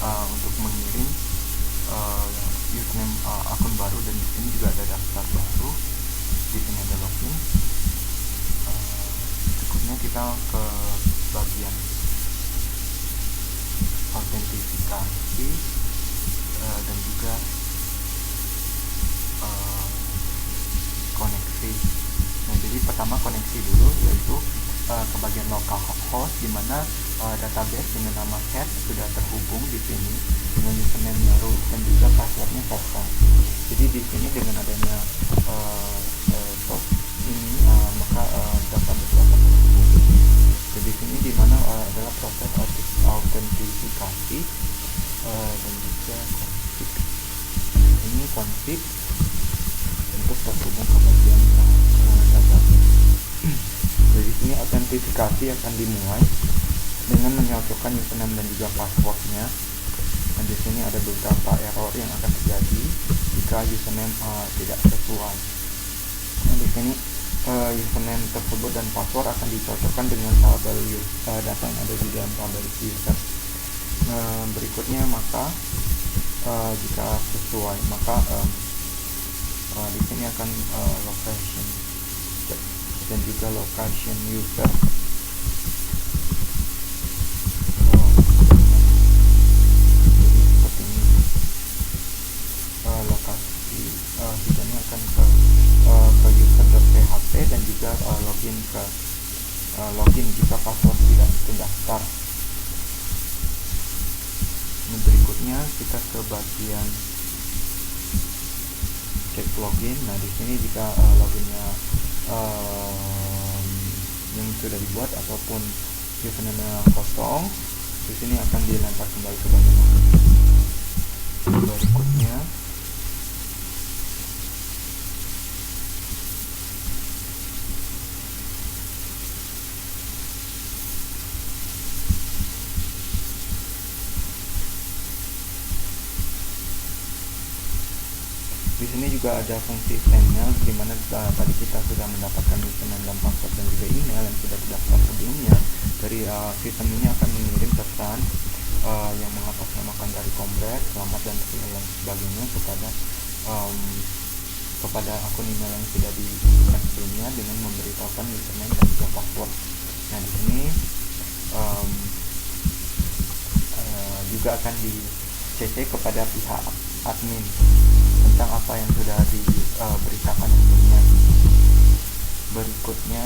untuk mengirim username akun baru, dan di sini juga ada daftar baru. Di sini ada login. Berikutnya kita ke bagian autentifikasi dan juga koneksi. Nah, jadi pertama koneksi dulu, yaitu ke bagian localhost, di mana database dengan nama head sudah terhubung di sini dengan username baru dan juga passwordnya kosong. Jadi di sini dengan adanya source ini maka database akan terhubung. Jadi di sini di mana adalah proses autentifikasi dan juga config. Ini config untuk terhubung ke bagian database. Jadi sini autentifikasi akan dimulai dengan menyocokkan username dan juga passwordnya. Dan di sini ada beberapa error yang akan terjadi jika username tidak sesuai. Nah, di sini username tersebut dan password akan dicocokkan dengan tabel data yang ada di dalam tabel user. Berikutnya maka jika sesuai maka di sini akan location dan juga location user. Jadi seperti ini lokasi tujuannya akan ke user.php dan juga login jika password tidak terdaftar. Berikutnya kita ke bagian cek login. Nah, di sini jika loginnya yang sudah dibuat ataupun username kosong, di sini akan dilempar kembali ke bagian login. Berikutnya di sini juga ada fungsi sendmail, di mana tadi kita sudah mendapatkan username dan password dan juga email yang sudah terdaftar sebelumnya. Dari sistem ini akan mengirim pesan yang mengatasnamakan dari Kombrek, selamat dan lain sebagainya kepada akun email yang sudah diberikan sebelumnya dengan memberitahukan username dan juga password. Nah, di sini juga akan di CC kepada pihak admin tentang apa yang sudah diberitakan sebelumnya. Berikutnya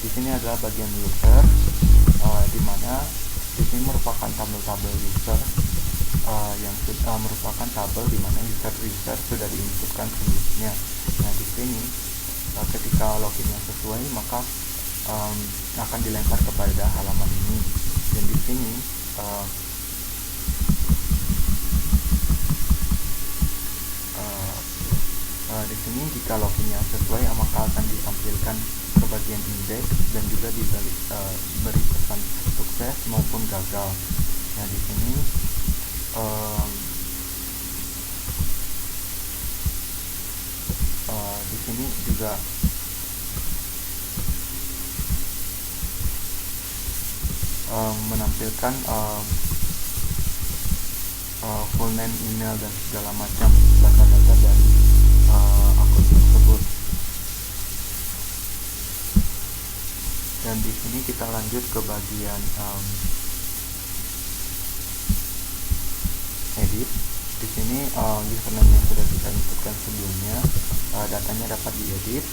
di sini adalah bagian user, di mana di sini merupakan tabel-tabel user yang sudah merupakan tabel di mana user sudah diinputkan sebelumnya. Nah, di sini ketika loginnya sesuai maka akan dilempar kepada halaman ini, dan di sini di sini jika loginnya sesuai maka akan ditampilkan ke bagian indeks dan juga beri pesan sukses maupun gagal. Nah, di sini juga menampilkan full name, email dan segala macam data-data dari akun tersebut. Dan di sini kita lanjut ke bagian edit. Di sini username yang sudah kita inputkan sebelumnya, datanya dapat diedit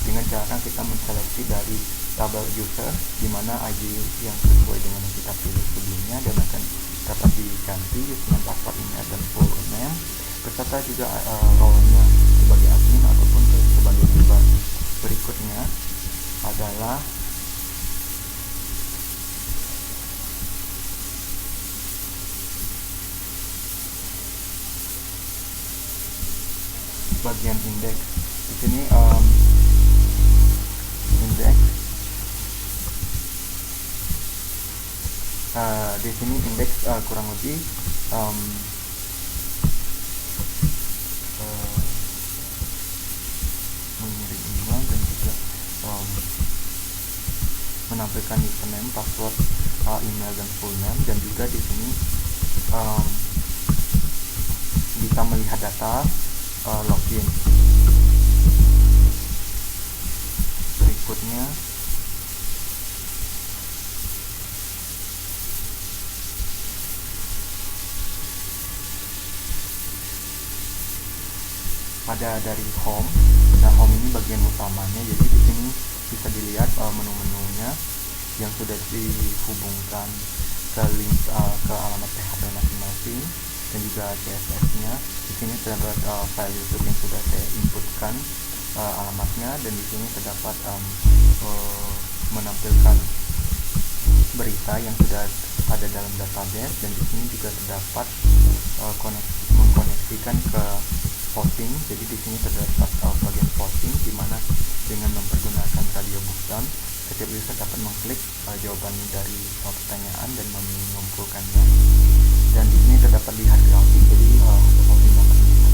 dengan cara kita menseleksi dari tabel user, di mana ID yang sesuai dengan yang kita pilih sebelumnya dan akan dapat diganti username, password, email dan full name, beserta juga role-nya sebagai admin ataupun sebagai user. Berikutnya adalah bagian indeks. Di sini indeks di sini indeks kurang lebih mengirim email dan juga menampilkan username, password, email dan full name, dan juga di sini bisa melihat data login. Berikutnya ada dari home. Nah, home ini bagian utamanya, jadi di sini bisa dilihat menu-menunya yang sudah dihubungkan ke link ke alamat PHP masing-masing dan juga CSS-nya. Di sini terdapat file YouTube yang sudah saya inputkan alamatnya, dan di sini terdapat menampilkan berita yang sudah ada dalam database, dan di sini juga terdapat mengkoneksikan ke voting. Jadi di sini terdapat bagian voting, di mana dengan mempergunakan radio button setiap user dapat mengklik jawaban dari pertanyaan dan mengumpulkannya. Dan di sini terdapat lihat grafik, jadi hasil voting dapat dilihat.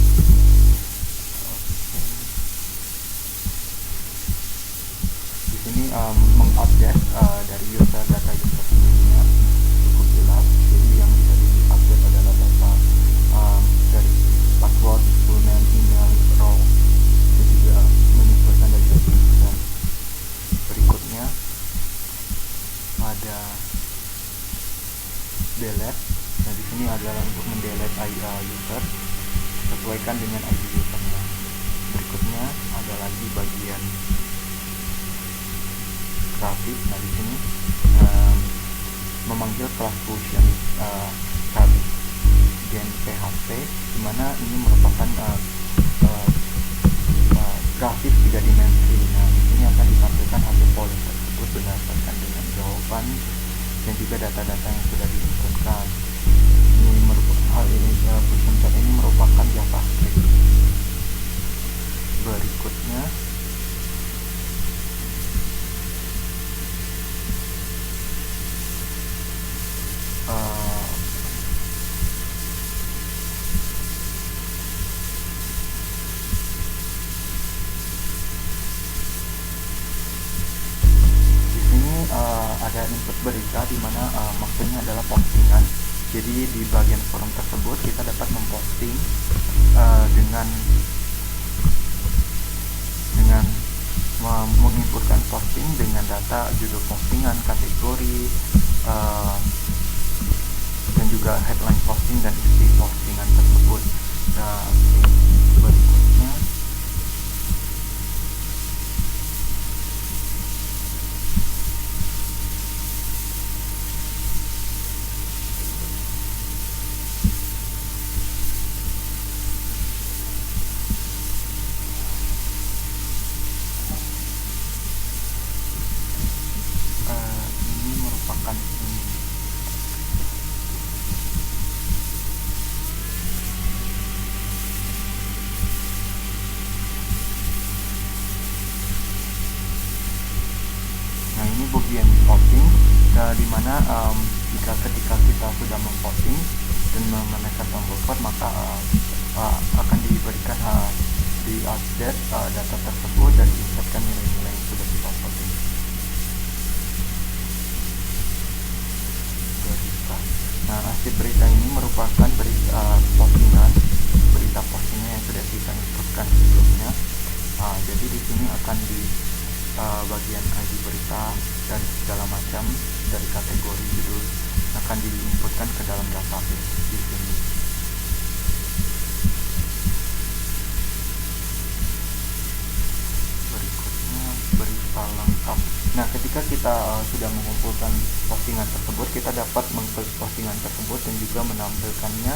Di sini mengupdate dari data user sebelumnya cukup jelas. Jadi yang bisa diupdate adalah data dari password, full name, email, row, dan juga menyesuaikan dari user. Berikutnya ada delete. Nah, di sini adalah untuk mendelete ID user, sesuaikan dengan ID usernya. Berikutnya ada lagi bagian grafik. Nah, di sini memanggil kelas function gen PHP, di mana ini merupakan grafik 3 dimensi. Nah, di sini akan ditampilkan hasil polling tersebut berdasarkan dengan jawaban dan juga data-data yang sudah diinputkan. Function chat ini merupakan JavaScript. Berikutnya ada input berita, di mana maksudnya adalah postingan. Jadi di bagian forum tersebut kita dapat memposting dengan menginputkan posting dengan data judul postingan, kategori, dan juga headline posting dan isi postingan tersebut. Nah, berikutnya ini merupakan ini bagian voting, di mana ketika kita sudah memvoting dan menekan tombol vote, maka akan diberikan diupdate data tersebut dan diinsertkan nilai-nilai yang sudah kita voting. Nah, hasil berita ini merupakan berita postingan yang sudah kita inputkan sebelumnya. Jadi di sini akan di bagian ID berita dan segala macam dari kategori judul akan diinputkan ke dalam database di sini. Berikutnya berita lengkap. Nah, ketika kita sudah mengumpulkan postingan tersebut, kita dapat mengklik postingan tersebut dan juga menampilkannya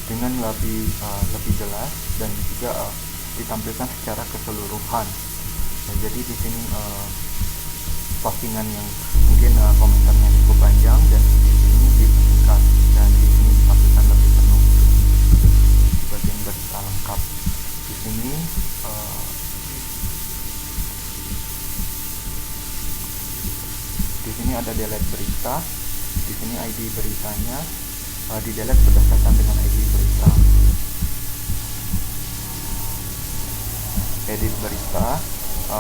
dengan lebih jelas dan juga ditampilkan secara keseluruhan. Nah, jadi di sini postingan yang mungkin komentarnya cukup panjang dan di sini disingkat, dan di sini ditampilkan lebih penuh di bagian berita lengkap. Di sini ada delete berita. Di sini ID beritanya di delete berdasarkan dengan ID berita. Edit berita,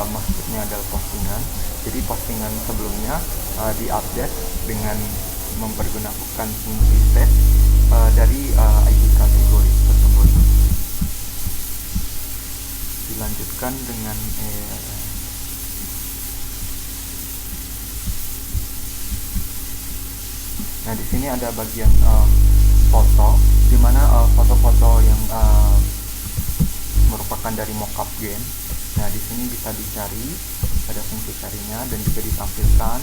maksudnya adalah postingan. Jadi postingan sebelumnya diupdate dengan mempergunakan fungsi set dari ID kategori tersebut. Dilanjutkan dengan nah, di sini ada bagian foto, di mana foto-foto yang merupakan dari mockup game. Nah, di sini bisa dicari, ada fungsi carinya dan juga ditampilkan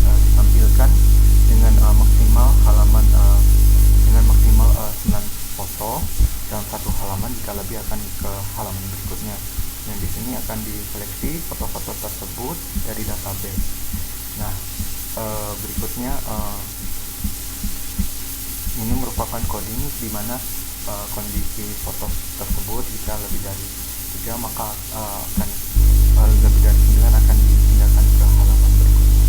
ditampilkan dengan maksimal halaman dengan maksimal 9 foto dalam satu halaman. Jika lebih akan ke halaman berikutnya. Nah, di sini akan diseleksi foto-foto tersebut dari database. Nah, berikutnya ini merupakan coding di mana kondisi foto tersebut jika lebih dari 3 maka akan lebih dari 9 akan dipindahkan ke halaman berikutnya.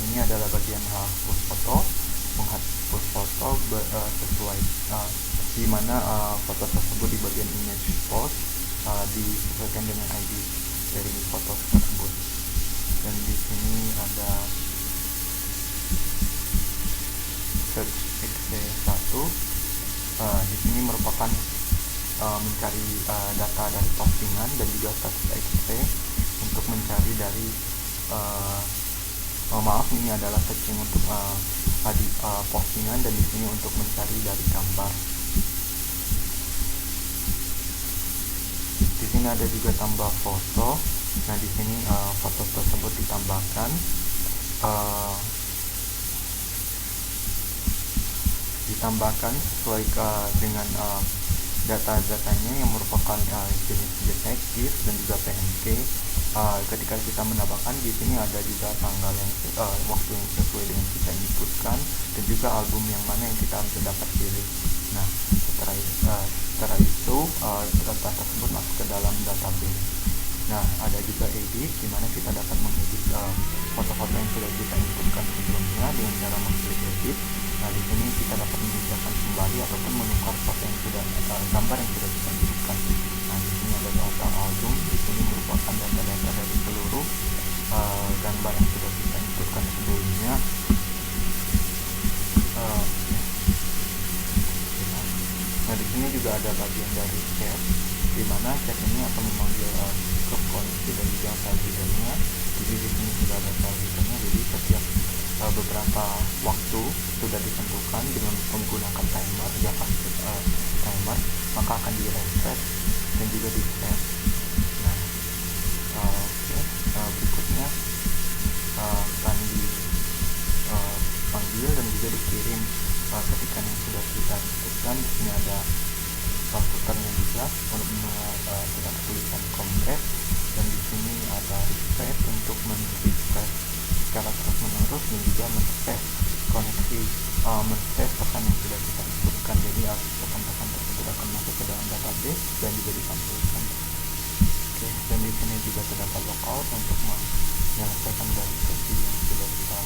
Ini adalah bagian hapus foto, menghapus foto sesuai di mana foto tersebut di bagian image post disesuaikan dengan ID dari foto tersebut. Dan di sini ada search exe1. Di sini merupakan mencari data dari postingan dan juga search exe untuk mencari dari maaf, ini adalah searching untuk postingan, dan di sini untuk mencari dari gambar. Di sini ada juga tambah foto. Nah, di sini foto tersebut ditambahkan sesuai dengan data-datanya yang merupakan jenis detektif dan juga PNG. Ketika kita menambahkan, di sini ada juga tanggal yang waktu yang sesuai dengan kita inputkan, dan juga album yang mana yang kita dapat pilih. Nah, setelah itu data tersebut masuk ke dalam database. Nah, ada juga edit, di mana kita dapat mengedit foto-foto yang sudah kita inputkan sebelumnya dengan cara mengklik edit. Nah, di sini kita dapat memindahkan kembali ataupun menukar foto yang sudah gambar yang sudah kita inputkan. Nah, di sini ada data album. Di sini merupakan data-data dari seluruh gambar yang sudah kita inputkan sebelumnya. Nah, di sini juga ada bagian dari chat, di mana chat ini akan memanggil scope koneksi dan juga file readernya. Jadi di sini sudah ada file readernya. Jadi setiap beberapa waktu sudah ditentukan dengan menggunakan timer, timer, maka akan di refresh dan juga di save. Nah, berikutnya akan dipanggil dan juga dikirim ketikan yang sudah kita inputkan. Di sini ada footernya juga dengan tulisan kompres, dan di sini ada refresh untuk men-refresh secara terus menerus, dan juga men-save koneksi, men-save pesan yang sudah kita inputkan. Jadi pesan-pesan tersebut akan masuk ke dalam database dan juga ditampilkan. Oke, dan di sini juga terdapat logout untuk menyelesaikan verifikasi yang sudah kita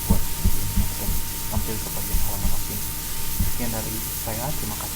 buat sebelumnya dan tampil ke bagian halaman login. Sekian dari saya, terima kasih.